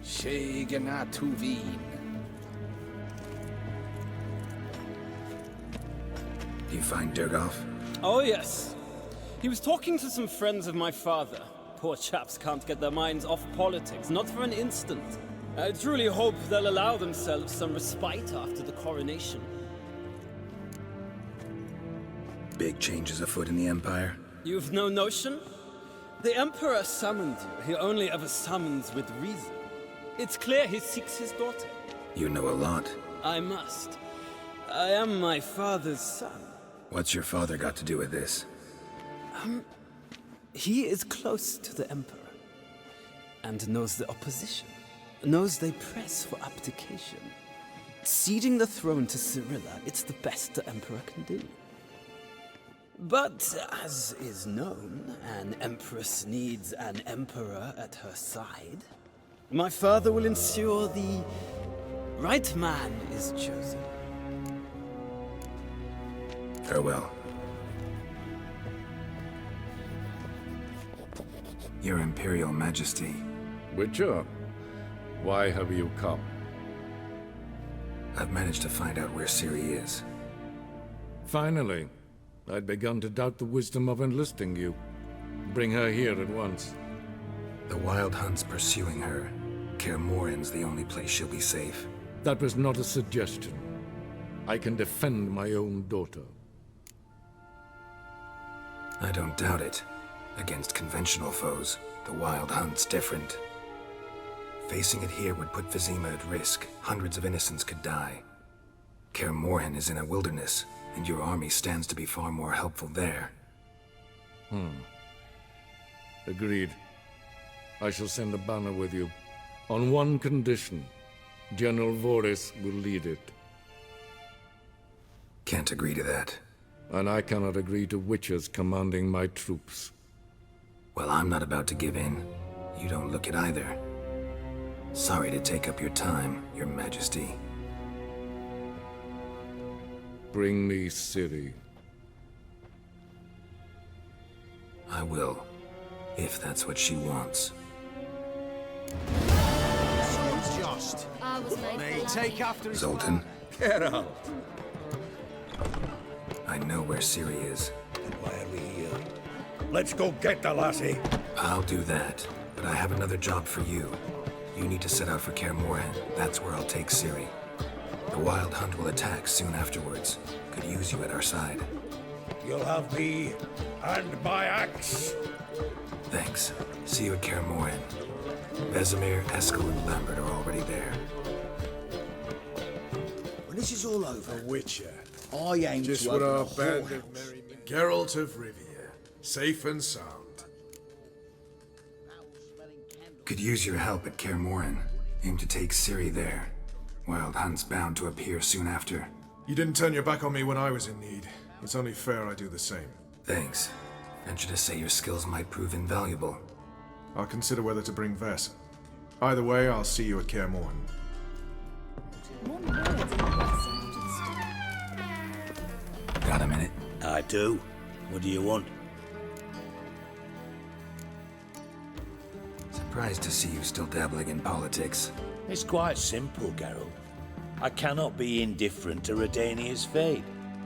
Tuvin. Do you find Durgoff? Oh, yes. He was talking to some friends of my father. Poor chaps can't get their minds off politics, not for an instant. I truly hope they'll allow themselves some respite after the coronation. Big changes afoot in the Empire? You've no notion? The Emperor summoned you. He only ever summons with reason. It's clear he seeks his daughter. You know a lot. I must. I am my father's son. What's your father got to do with this? He is close to the Emperor, and knows the opposition, knows they press for abdication. Ceding the throne to Cyrilla, it's the best the Emperor can do. But, as is known, an Empress needs an Emperor at her side. My father will ensure the right man is chosen. Farewell. Your Imperial Majesty. Witcher, why have you come? I've managed to find out where Ciri is. Finally. I'd begun to doubt the wisdom of enlisting you. Bring her here at once. The Wild Hunt's pursuing her. Kaer Morhen's the only place she'll be safe. That was not a suggestion. I can defend my own daughter. I don't doubt it. Against conventional foes, the Wild Hunt's different. Facing it here would put Vizima at risk. Hundreds of innocents could die. Kaer Morhen is in a wilderness, and your army stands to be far more helpful there. Agreed. I shall send a banner with you. On one condition. General Voris will lead it. Can't agree to that. And I cannot agree to Witchers commanding my troops. Well, I'm not about to give in. You don't look it either. Sorry to take up your time, Your Majesty. Bring me Ciri. I will, if that's what she wants. Just. May take after Zoltan, Get out. I know where Ciri is. And why are we here? Let's go get the lassie. I'll do that, but I have another job for you. You need to set out for Kaer Morhen. That's where I'll take Ciri. The Wild Hunt will attack soon afterwards. Could use you at our side. You'll have me and my axe. Thanks. See you at Kaer Morhen. Vesemir, Eskel, and Lambert are already there. When this is all over, The Witcher. I aim Just to what open our a band whorehouse. of merry men. Geralt of Rivia. Safe and sound. Could use your help at Kaer Morhen. Aim to take Ciri there. Wild Hunt's bound to appear soon after. You didn't turn your back on me when I was in need. It's only fair I do the same. Thanks. Venture to say your skills might prove invaluable. I'll consider whether to bring Vess. Either way, I'll see you at Kaer Morhen. Got a minute? I do. What do you want? Surprised to see you still dabbling in politics. It's quite simple, Geralt. I cannot be indifferent to Redania's fate.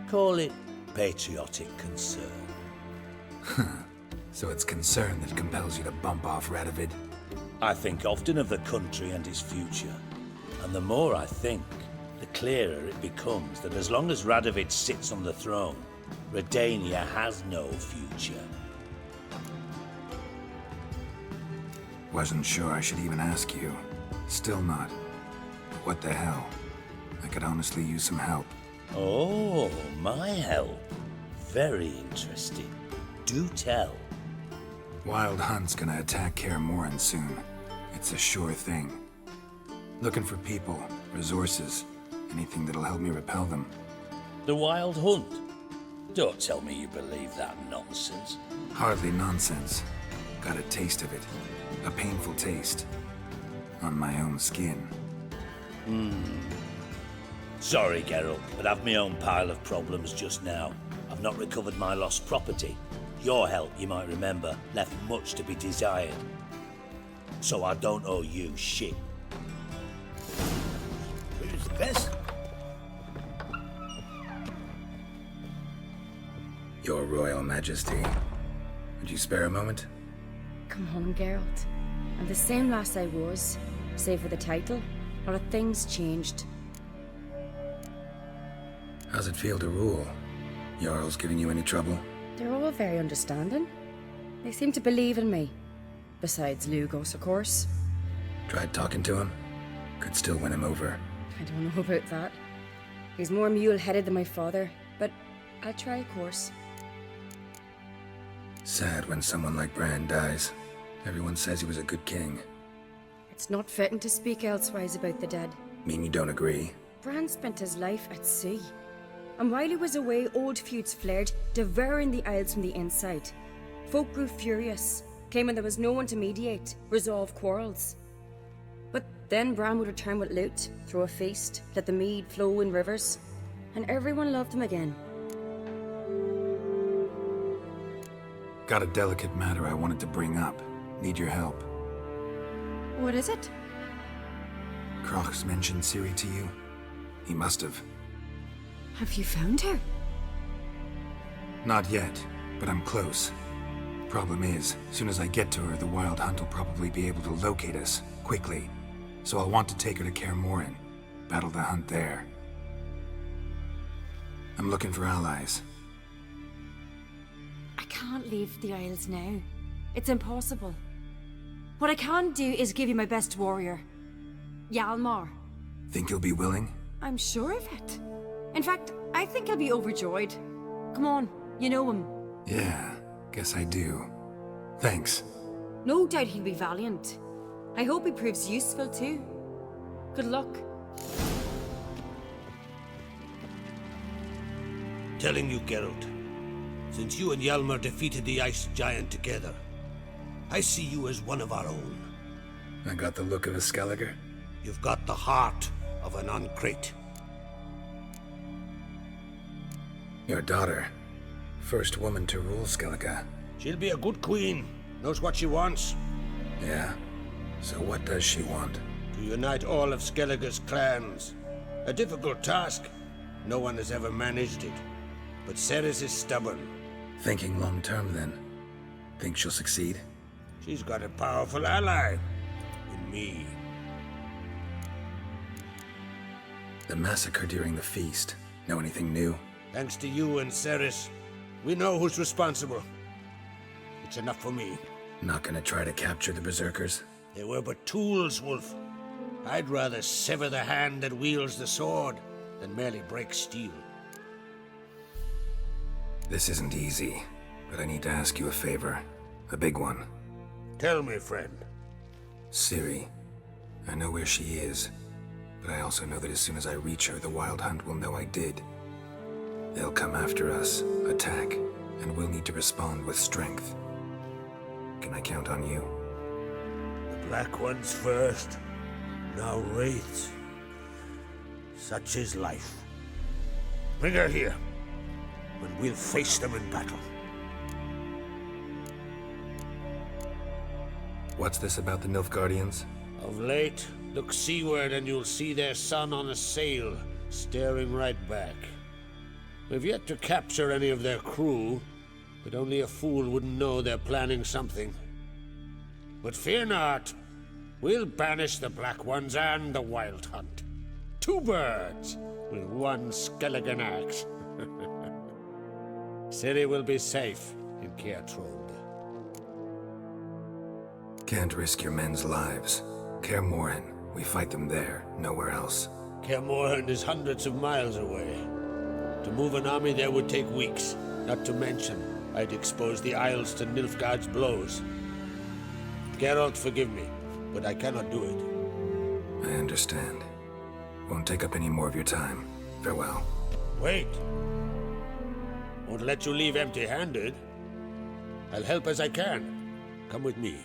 Call it patriotic concern. So it's concern that compels you to bump off Radovid? I think often of the country and its future. And the more I think, the clearer it becomes that as long as Radovid sits on the throne, Redania has no future. Wasn't sure I should even ask you. Still not. What the hell? I could honestly use some help. Oh, my help. Very interesting. Do tell. Wild Hunt's gonna attack Kaer Morhen soon. It's a sure thing. Looking for people, resources, anything that'll help me repel them. The Wild Hunt? Don't tell me you believe that nonsense. Hardly nonsense. Got a taste of it. A painful taste. On my own skin. Sorry, Geralt, but I've my own pile of problems just now. I've not recovered my lost property. Your help, you might remember, left much to be desired. So I don't owe you shit. Vess? Your Royal Majesty. Would you spare a moment? Come on, Geralt. I'm the same lass I was, save for the title. A lot of things changed. How's it feel to rule? Jarl's giving you any trouble? They're all very understanding. They seem to believe in me. Besides Lugos, of course. Tried talking to him? Could still win him over. I don't know about that. He's more mule-headed than my father, but I'll try, of course. Sad when someone like Bran dies. Everyone says he was a good king. It's not fitting to speak elsewise about the dead. Mean you don't agree? Bran spent his life at sea. And while he was away, old feuds flared, devouring the Isles from the inside. Folk grew furious, claiming there was no one to mediate, resolve quarrels. But then Bran would return with loot, throw a feast, let the mead flow in rivers, and everyone loved him again. Got a delicate matter I wanted to bring up. Need your help. What is it? Croc's mentioned Ciri to you? He must have. Have you found her? Not yet, but I'm close. Problem is, soon as I get to her, the Wild Hunt will probably be able to locate us, quickly. So I'll want to take her to Kaer Morhen, battle the hunt there. I'm looking for allies. I can't leave the Isles now. It's impossible. What I can do is give you my best warrior, Hjalmar. Think you'll be willing? I'm sure of it. In fact, I think he'll be overjoyed. Come on, you know him. Yeah, guess I do. Thanks. No doubt he'll be valiant. I hope he proves useful too. Good luck. Telling you, Geralt, since you and Hjalmar defeated the Ice Giant together, I see you as one of our own. I got the look of a Skelliger. You've got the heart of an Uncrate. Your daughter. First woman to rule Skellige. She'll be a good queen, knows what she wants. Yeah? So what does she want? To unite all of Skellige's clans. A difficult task. No one has ever managed it. But Ceres is stubborn. Thinking long term, then. Think she'll succeed? She's got a powerful ally. In me. The massacre during the feast. Know anything new? Thanks to you and Ceres, we know who's responsible. It's enough for me. Not gonna try to capture the Berserkers? They were but tools, Wolf. I'd rather sever the hand that wields the sword than merely break steel. This isn't easy, but I need to ask you a favor. A big one. Tell me, friend. Ciri. I know where she is, but I also know that as soon as I reach her, the Wild Hunt will know I did. They'll come after us, attack, and we'll need to respond with strength. Can I count on you? The Black Ones first, now Wraiths. Such is life. Bring her here, and we'll face them in battle. What's this about the Nilfgaardians? Of late, look seaward and you'll see their sun on a sail, staring right back. We've yet to capture any of their crew, but only a fool wouldn't know they're planning something. But fear not, we'll banish the Black Ones and the Wild Hunt. 2 birds with 1 Skelligan axe. Ciri will be safe in Kaer Trond. Can't risk your men's lives. Kaer Morhen, we fight them there, nowhere else. Kaer Morhen is hundreds of miles away. To move an army there would take weeks, not to mention I'd expose the Isles to Nilfgaard's blows. Geralt, forgive me, but I cannot do it. I understand. Won't take up any more of your time. Farewell. Wait. Won't let you leave empty-handed. I'll help as I can. Come with me.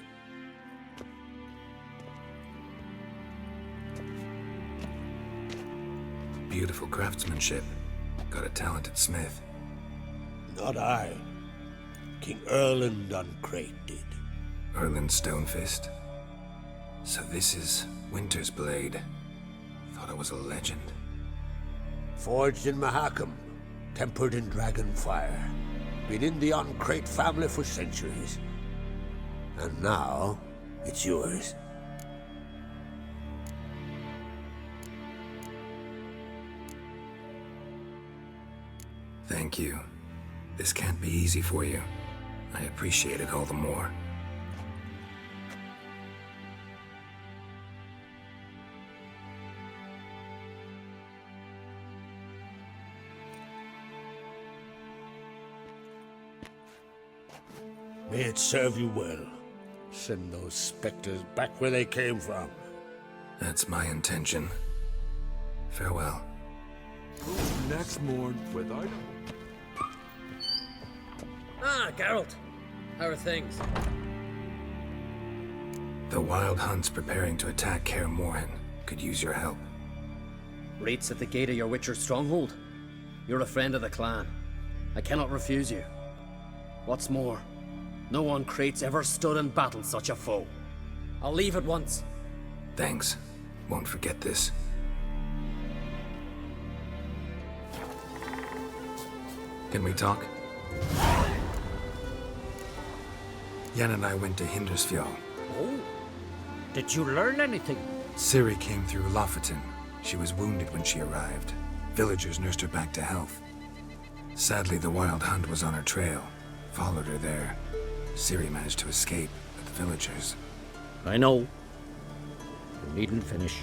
Beautiful craftsmanship. Got a talented smith. Not I. King Erland Uncrate did. Erland Stonefist. So this is Winter's blade. Thought I was a legend. Forged in Mahakam, tempered in dragon fire. Been in the Uncrate family for centuries. And now, it's yours. Thank you. This can't be easy for you. I appreciate it all the more. May it serve you well. Send those specters back where they came from. That's my intention. Farewell. Next morn, without... Ah, Geralt. How are things? The Wild Hunt's preparing to attack Kaer Morhen. Could use your help. Raid's at the gate of your Witcher stronghold. You're a friend of the clan. I cannot refuse you. What's more, no one Crate's ever stood in battle such a foe. I'll leave at once. Thanks. Won't forget this. Can we talk? Yen and I went to Hindersfjall. Oh? Did you learn anything? Ciri came through Lofoten. She was wounded when she arrived. Villagers nursed her back to health. Sadly, the Wild Hunt was on her trail. Followed her there. Ciri managed to escape, but the villagers... I know. You needn't finish.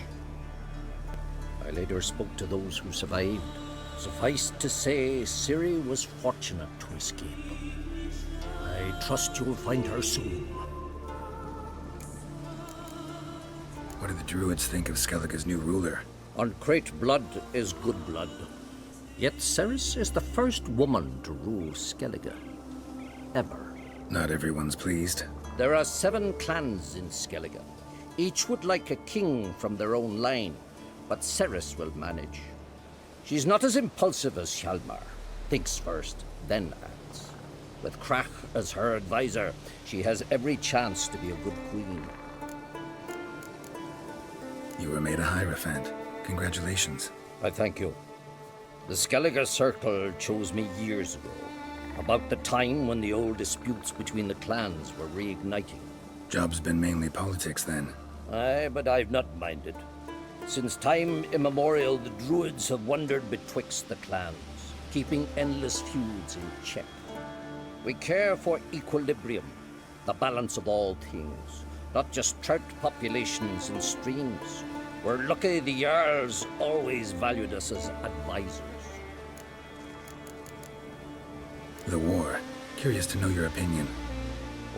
I later spoke to those who survived. Suffice to say, Ciri was fortunate to escape. I trust you'll find her soon. What do the Druids think of Skellige's new ruler? Uncrate blood is good blood. Yet Ceres is the first woman to rule Skellige. Ever. Not everyone's pleased. There are 7 clans in Skellige. Each would like a king from their own line, but Ceres will manage. She's not as impulsive as Hjalmar. Thinks first, then acts. With Krach as her advisor, she has every chance to be a good queen. You were made a Hierophant. Congratulations. I thank you. The Skellige Circle chose me years ago, about the time when the old disputes between the clans were reigniting. Job's been mainly politics then. Aye, but I've not minded. Since time immemorial, the Druids have wandered betwixt the clans, keeping endless feuds in check. We care for equilibrium, the balance of all things, not just trout populations and streams. We're lucky the Jarls always valued us as advisors. The war. Curious to know your opinion.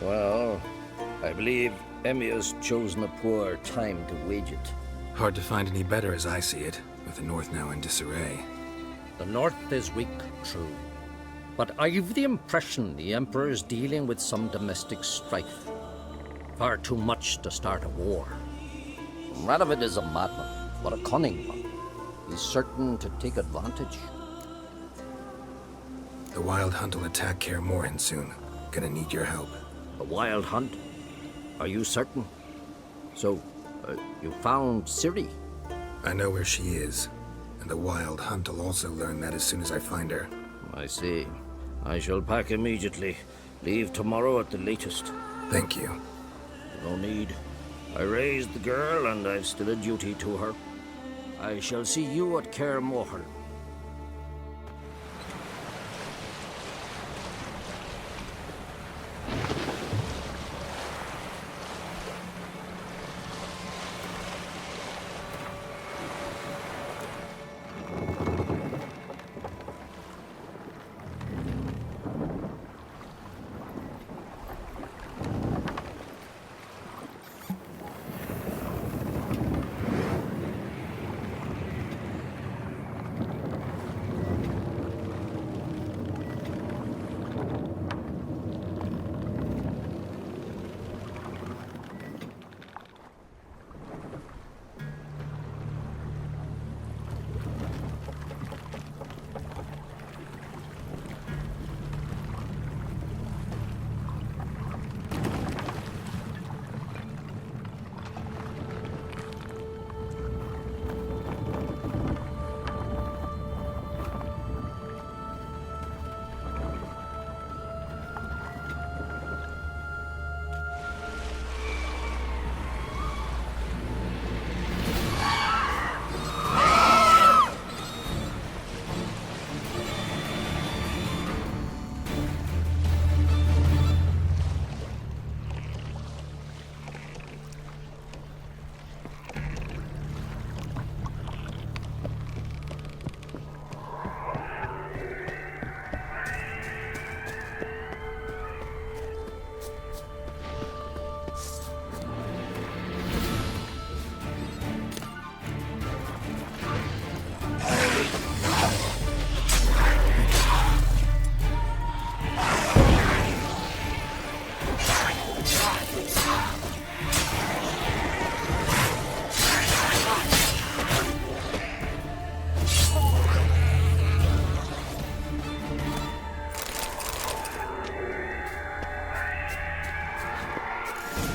Well, I believe Emmir's chosen a poor time to wage it. Hard to find any better as I see it, with the North now in disarray. The North is weak, true. But I've the impression the Emperor is dealing with some domestic strife. Far too much to start a war. Radovid is a madman, but a cunning one. He's certain to take advantage. The Wild Hunt will attack Kaer Morhen soon. Gonna need your help. A wild hunt? Are you certain? So, you found Ciri? I know where she is, and the Wild Hunt will also learn that as soon as I find her. I see. I shall pack immediately. Leave tomorrow at the latest. Thank you. No need. I raised the girl, and I've still a duty to her. I shall see you at Kaer Morhen.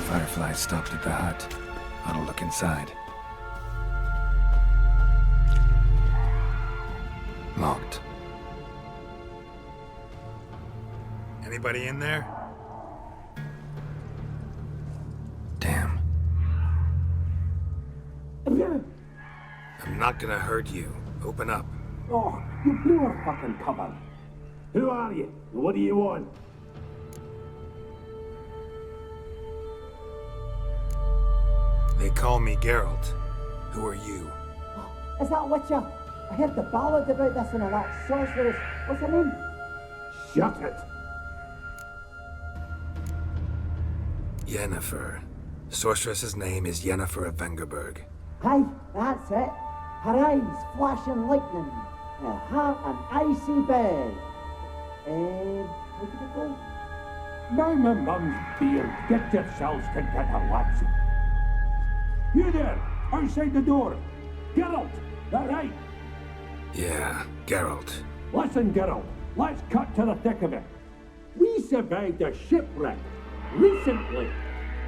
Fireflies stopped at the hut. I'll look inside. Locked. Anybody in there? Damn. I'm not gonna hurt you. Open up. Oh, you blew our fucking cover. Who are you? What do you want? They call me Geralt. Who are you? Is that Witcher? I heard the ballad about this and all that sorceress. What's her name? Shut it! Yennefer. Sorceress's name is Yennefer of Vengerberg. Aye, that's it. Her eyes flashing lightning. Her heart an icy bed. How did it go? Now my mum's beard, get yourselves together, lads. You there, outside the door. Geralt, that right? Yeah, Geralt. Listen, Geralt, let's cut to the thick of it. We survived a shipwreck recently.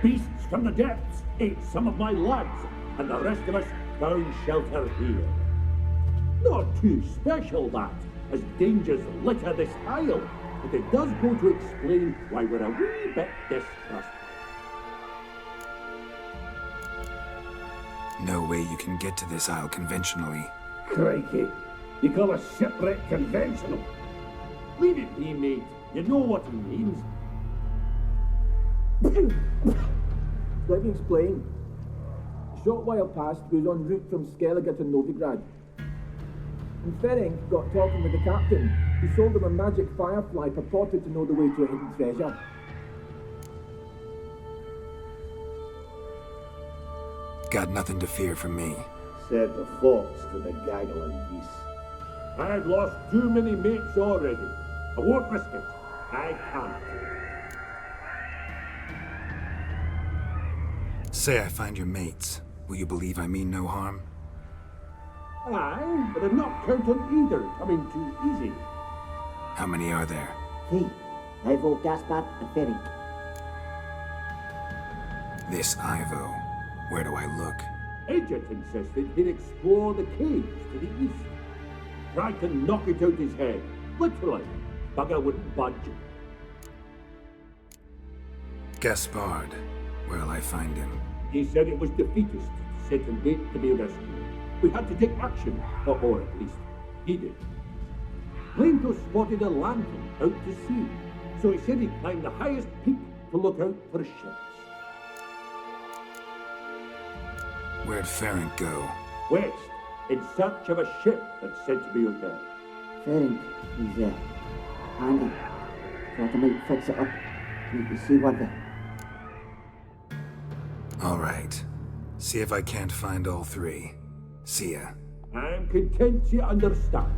Beasts from the depths ate some of my lads, and the rest of us found shelter here. Not too special, that, as dangers litter this isle, but it does go to explain why we're a wee bit distrustful. No way you can get to this isle conventionally. Crikey, you call a shipwreck conventional? Leave it be, mate. You know what he means. Let me explain. A short while past, we was en route from Skellige to Novigrad. And Ferenc got talking with the captain. He sold him a magic firefly purported to know the way to a hidden treasure. Got nothing to fear from me. Said the fox to the gaggling geese. I've lost too many mates already. I won't risk it. I can't. Say I find your mates. Will you believe I mean no harm? Aye, but I'd not count on either coming too easy. How many are there? 3. Ivo, Gaspard, and Ferenc. This Ivo. Where do I look? Agent insisted he'd explore the caves to the east. Tried to knock it out his head. Literally. Bugger wouldn't budge. Gaspard. Where'll I find him? He said it was defeatist, set and wait to be rescued. We had to take action, or at least he did. Lento spotted a lantern out to sea, so he said he'd climb the highest peak to look out for ships. Where'd Ferenc go? West, in search of a ship that's said to be out there. Ferenc, he's handy. Thought I might fix it up. Need to see what the... All right. See if I can't find all 3. See ya. I'm content you understand.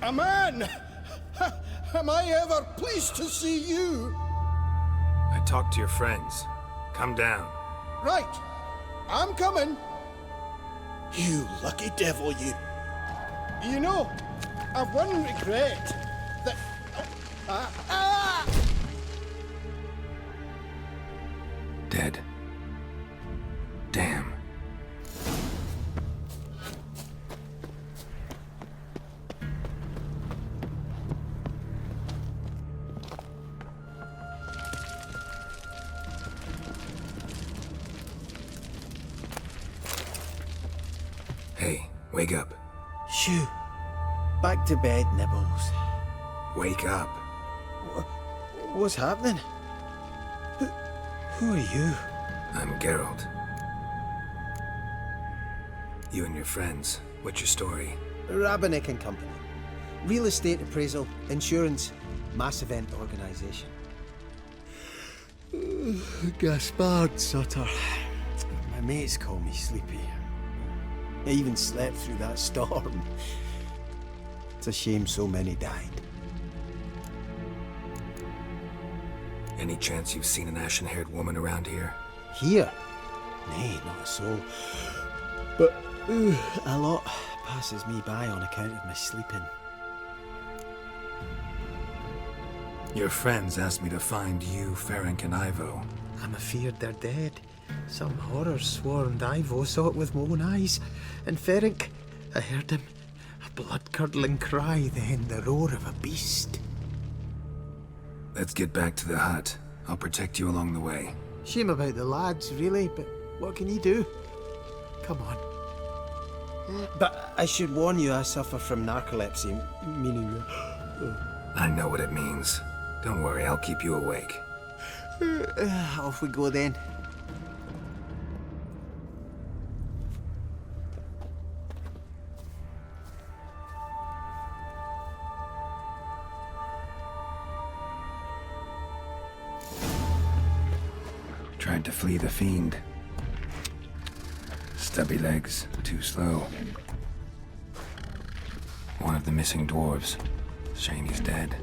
A man! Am I ever pleased to see you? I talked to your friends. Come down. Right. I'm coming. You lucky devil, you. You know, I've one regret. That... Dead. Damn. Hey, wake up. Shoo. Back to bed, Nibbles. Wake up. What's happening? Who are you? I'm Geralt. You and your friends, what's your story? Rabbinick and Company. Real estate appraisal, insurance, mass event organisation. Gaspard Sutter. My mates call me Sleepy. I even slept through that storm. It's a shame so many died. Any chance you've seen an ashen-haired woman around here? Here? Nay, not a soul. But a lot passes me by on account of my sleeping. Your friends asked me to find you, Ferenc, and Ivo. I'm afeard they're dead. Some horror swarmed Ivo, saw it with my own eyes. And Ferenc, I heard him. A blood-curdling cry, then the roar of a beast. Let's get back to the hut. I'll protect you along the way. Shame about the lads, really, but what can you do? Come on. But I should warn you, I suffer from narcolepsy, meaning... I know what it means. Don't worry, I'll keep you awake. Off we go then. Tried to flee the fiend. Stubby legs, too slow. One of the missing dwarves. Shame he's dead.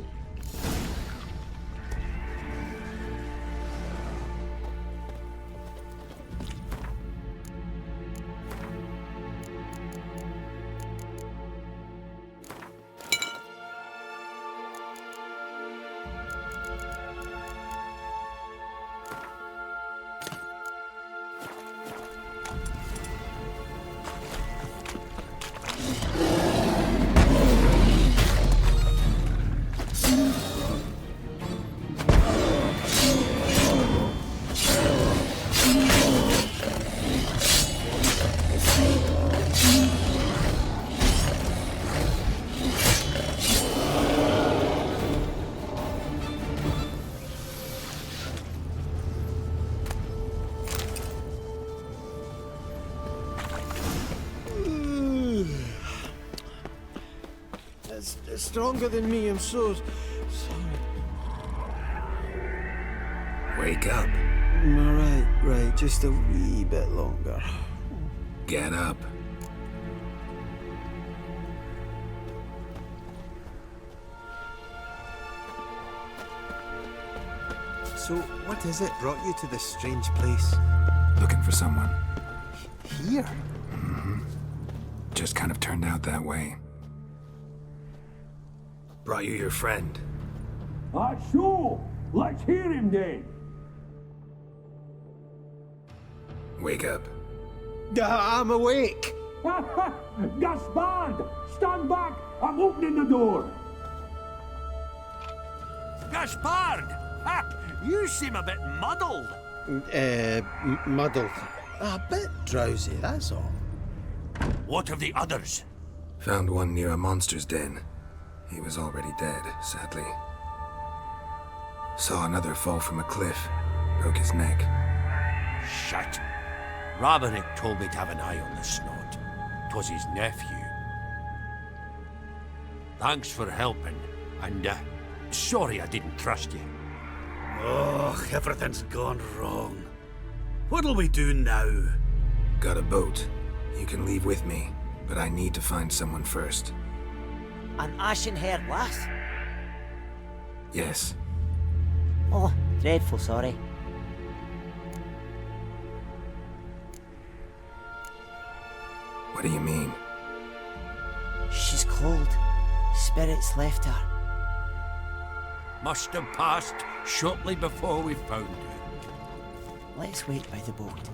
It's stronger than me, I'm so sorry. Wake up. Right, just a wee bit longer. Get up. So, what is it brought you to this strange place? Looking for someone. Here? Just kind of turned out that way. Brought you your friend. Sure. Let's hear him then. Wake up. I'm awake. Gaspard, stand back. I'm opening the door. Gaspard! Ha! You seem a bit muddled. Muddled. A bit drowsy, that's all. What of the others? Found one near a monster's den. He was already dead, sadly. Saw another fall from a cliff. Broke his neck. Shit. Rabbinick told me to have an eye on the snot. 'Twas his nephew. Thanks for helping, and sorry I didn't trust you. Oh, everything's gone wrong. What'll we do now? Got a boat. You can leave with me, but I need to find someone first. An ashen-haired lass? Yes. Oh, dreadful sorry. What do you mean? She's cold. Spirits left her. Must have passed shortly before we found her. Let's wait by the boat.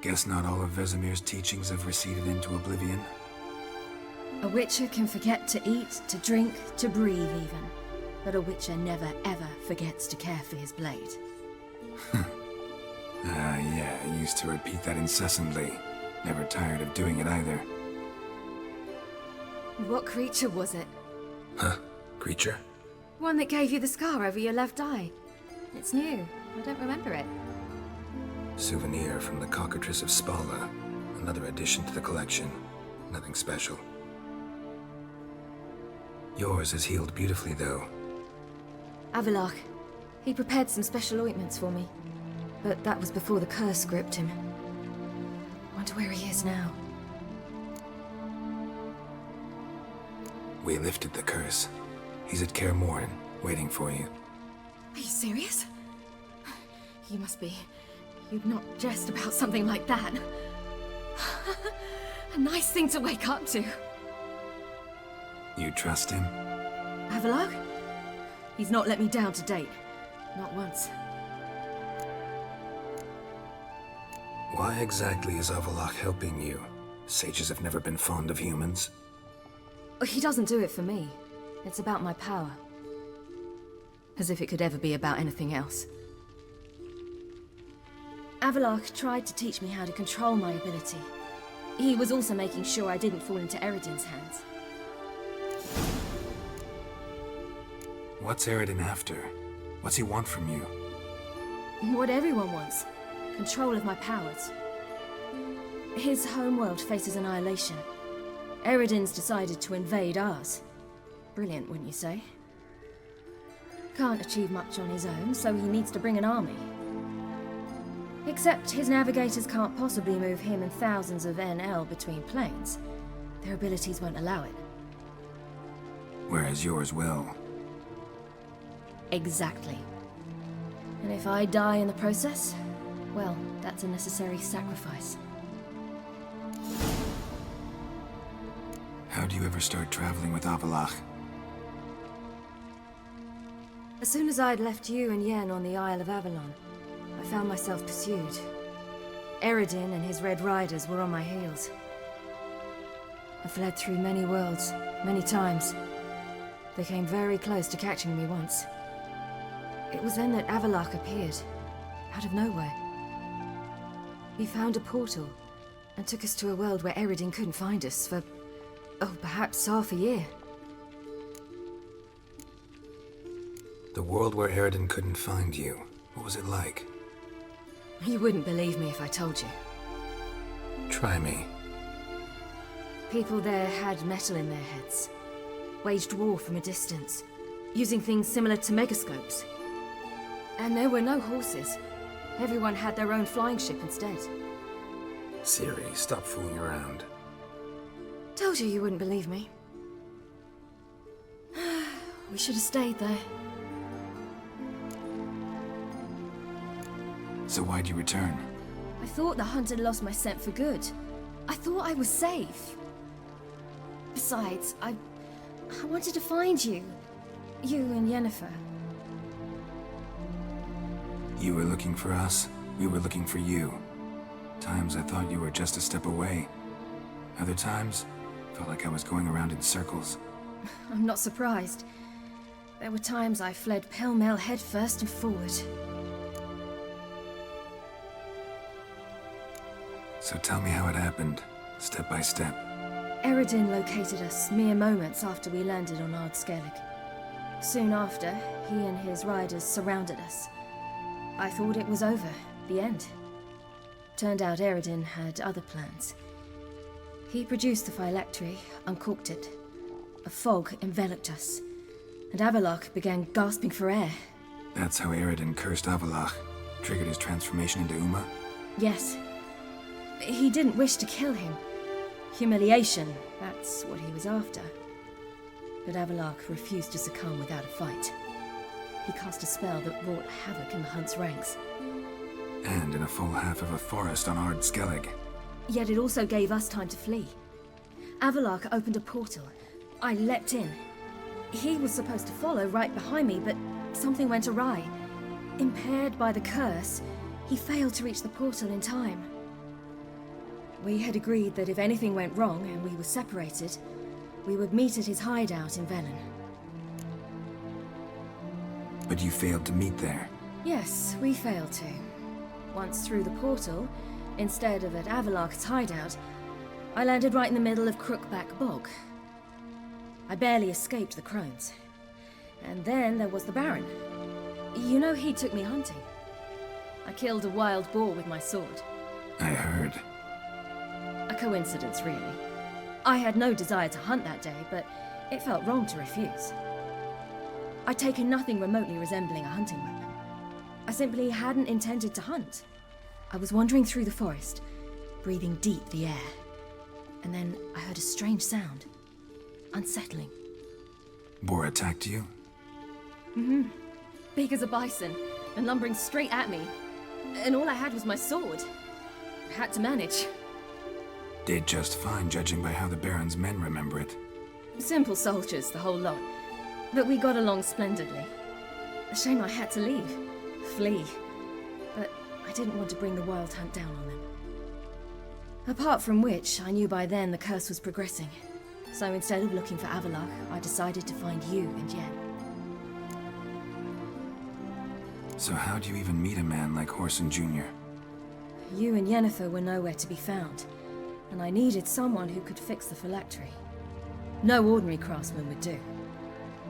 Guess not all of Vesemir's teachings have receded into oblivion. A witcher can forget to eat, to drink, to breathe even. But a witcher never ever forgets to care for his blade. Yeah, I used to repeat that incessantly. Never tired of doing it either. What creature was it? Huh? Creature? One that gave you the scar over your left eye. It's new. I don't remember it. Souvenir from the cockatrice of Spala. Another addition to the collection. Nothing special. Yours is healed beautifully, though. Avalok. He prepared some special ointments for me. But that was before the curse gripped him. Wonder where he is now. We lifted the curse. He's at Kaer Morhen, waiting for you. Are you serious? You must be. You'd not jest about something like that. A nice thing to wake up to. You trust him? Avalok? He's not let me down to date. Not once. Why exactly is Avalok helping you? Sages have never been fond of humans. He doesn't do it for me. It's about my power. As if it could ever be about anything else. Avalok tried to teach me how to control my ability. He was also making sure I didn't fall into Eredin's hands. What's Eredin after? What's he want from you? What everyone wants. Control of my powers. His homeworld faces annihilation. Eredin's decided to invade ours. Brilliant, wouldn't you say? Can't achieve much on his own, so he needs to bring an army. Except his navigators can't possibly move him and thousands of NL between planes. Their abilities won't allow it. Whereas yours will. Exactly. And if I die in the process, well, that's a necessary sacrifice. How do you ever start traveling with Avalok? As soon as I'd left you and Yen on the Isle of Avalon, I found myself pursued. Eredin and his Red Riders were on my heels. I fled through many worlds, many times. They came very close to catching me once. It was then that Avalok appeared, out of nowhere. He found a portal, and took us to a world where Eredin couldn't find us for, perhaps half a year. The world where Eredin couldn't find you. What was it like? You wouldn't believe me if I told you. Try me. People there had metal in their heads. Waged war from a distance, using things similar to megascopes. And there were no horses. Everyone had their own flying ship instead. Siri, stop fooling around. Told you wouldn't believe me. We should have stayed there. So why'd you return? I thought the hunt had lost my scent for good. I thought I was safe. Besides, I wanted to find you. You and Yennefer. You were looking for us, we were looking for you. Times I thought you were just a step away. Other times, felt like I was going around in circles. I'm not surprised. There were times I fled pell-mell headfirst and forward. So tell me how it happened, step by step. Eredin located us mere moments after we landed on Ard Skellig. Soon after, he and his riders surrounded us. I thought it was over, the end. Turned out Eredin had other plans. He produced the phylactery, uncorked it. A fog enveloped us, and Avalok began gasping for air. That's how Eredin cursed Avalok, triggered his transformation into Uma? Yes. He didn't wish to kill him. Humiliation, that's what he was after. But Avalok refused to succumb without a fight. He cast a spell that wrought havoc in the hunt's ranks. And in a full half of a forest on Ard Skellig. Yet it also gave us time to flee. Avalok opened a portal. I leapt in. He was supposed to follow right behind me, but something went awry. Impaired by the curse, he failed to reach the portal in time. We had agreed that if anything went wrong and we were separated, we would meet at his hideout in Velen. But you failed to meet there. Yes, we failed to. Once through the portal, instead of at Avalok's hideout, I landed right in the middle of Crookback Bog. I barely escaped the crones. And then there was the Baron. You know, he took me hunting. I killed a wild boar with my sword. I heard. A coincidence, really. I had no desire to hunt that day, but it felt wrong to refuse. I'd taken nothing remotely resembling a hunting weapon. I simply hadn't intended to hunt. I was wandering through the forest, breathing deep the air. And then I heard a strange sound. Unsettling. Boar attacked you? Mm-hmm. Big as a bison, and lumbering straight at me. And all I had was my sword. I had to manage. Did just fine, judging by how the Baron's men remember it. Simple soldiers, the whole lot. But we got along splendidly. A shame I had to leave. Flee. But I didn't want to bring the wild hunt down on them. Apart from which, I knew by then the curse was progressing. So instead of looking for Avalok, I decided to find you and Yen. So how'd you even meet a man like Horson Jr.? You and Yennefer were nowhere to be found, and I needed someone who could fix the phylactery. No ordinary craftsman would do.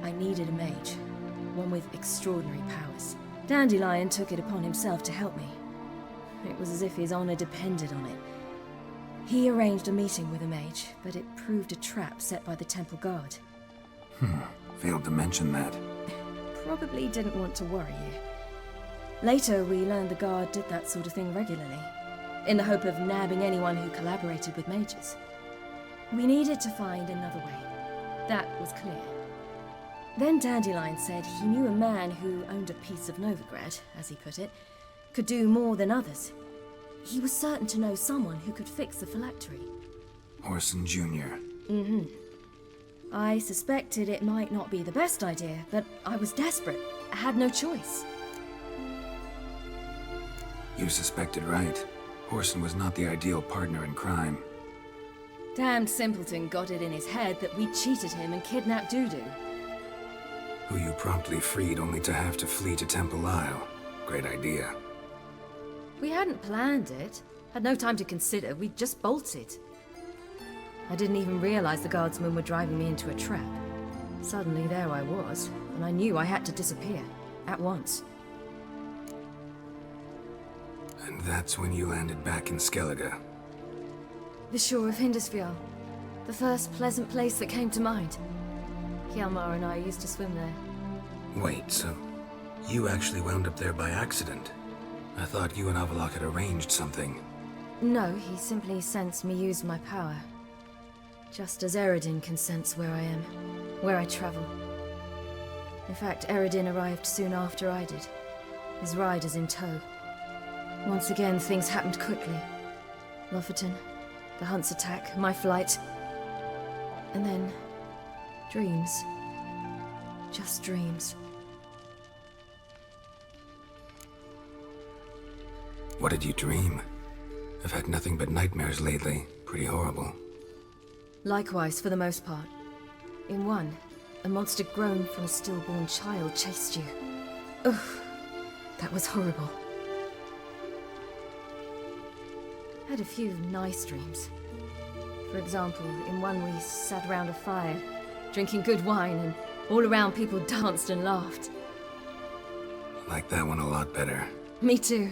I needed a mage, one with extraordinary powers. Dandelion took it upon himself to help me. It was as if his honor depended on it. He arranged a meeting with a mage, but it proved a trap set by the temple guard. Failed to mention that. Probably didn't want to worry you. Later, we learned the guard did that sort of thing regularly, in the hope of nabbing anyone who collaborated with mages. We needed to find another way. That was clear. Then Dandelion said he knew a man who owned a piece of Novigrad, as he put it, could do more than others. He was certain to know someone who could fix the phylactery. Horson Jr. Mm-hmm. I suspected it might not be the best idea, but I was desperate. I had no choice. You suspected right. Horson was not the ideal partner in crime. Damned simpleton got it in his head that we cheated him and kidnapped Dudu. Who you promptly freed only to have to flee to Temple Isle. Great idea. We hadn't planned it. Had no time to consider. We just bolted. I didn't even realize the guardsmen were driving me into a trap. Suddenly there I was, and I knew I had to disappear. At once. And that's when you landed back in Skellige. The shore of Hindisfjall. The first pleasant place that came to mind. Hjalmar and I used to swim there. Wait, so you actually wound up there by accident? I thought you and Avalok had arranged something. No, he simply sensed me use my power. Just as Eredin can sense where I am, where I travel. In fact, Eredin arrived soon after I did, his riders in tow. Once again, things happened quickly. Lofoten, the hunt's attack, my flight. And then, dreams. Just dreams. What did you dream? I've had nothing but nightmares lately. Pretty horrible. Likewise, for the most part. In one, a monster grown from a stillborn child chased you. Ugh, that was horrible. Had a few nice dreams. For example, in one we sat around a fire, drinking good wine, and all around people danced and laughed. Like that one a lot better. Me too.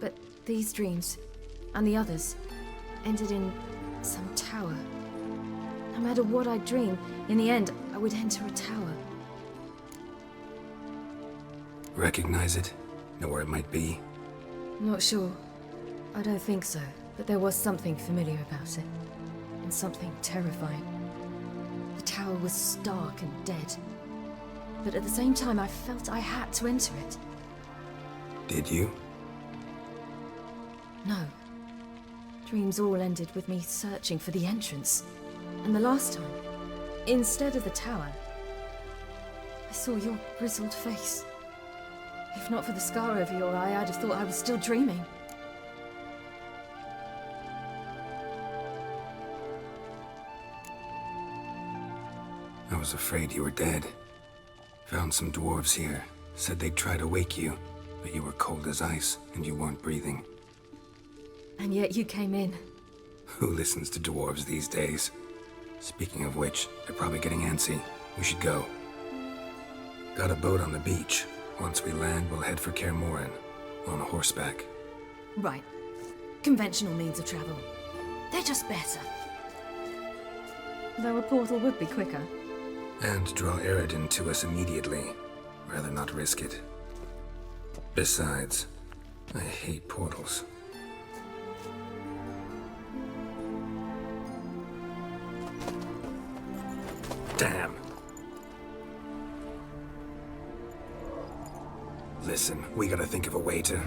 But these dreams, and the others, ended in some tower. No matter what I dreamed, in the end, I would enter a tower. Recognize it? Know where it might be? Not sure. I don't think so, but there was something familiar about it. And something terrifying. The tower was stark and dead. But at the same time, I felt I had to enter it. Did you? No. Dreams all ended with me searching for the entrance. And the last time, instead of the tower, I saw your grizzled face. If not for the scar over your eye, I'd have thought I was still dreaming. I was afraid you were dead. Found some dwarves here. Said they'd try to wake you, but you were cold as ice and you weren't breathing. And yet you came in. Who listens to dwarves these days? Speaking of which, they're probably getting antsy. We should go. Got a boat on the beach. Once we land, we'll head for Kaer Morhen, on horseback. Right. Conventional means of travel. They're just better. Though a portal would be quicker. And draw Eredin to us immediately. Rather not risk it. Besides, I hate portals. Damn. Listen, we gotta think of a way to...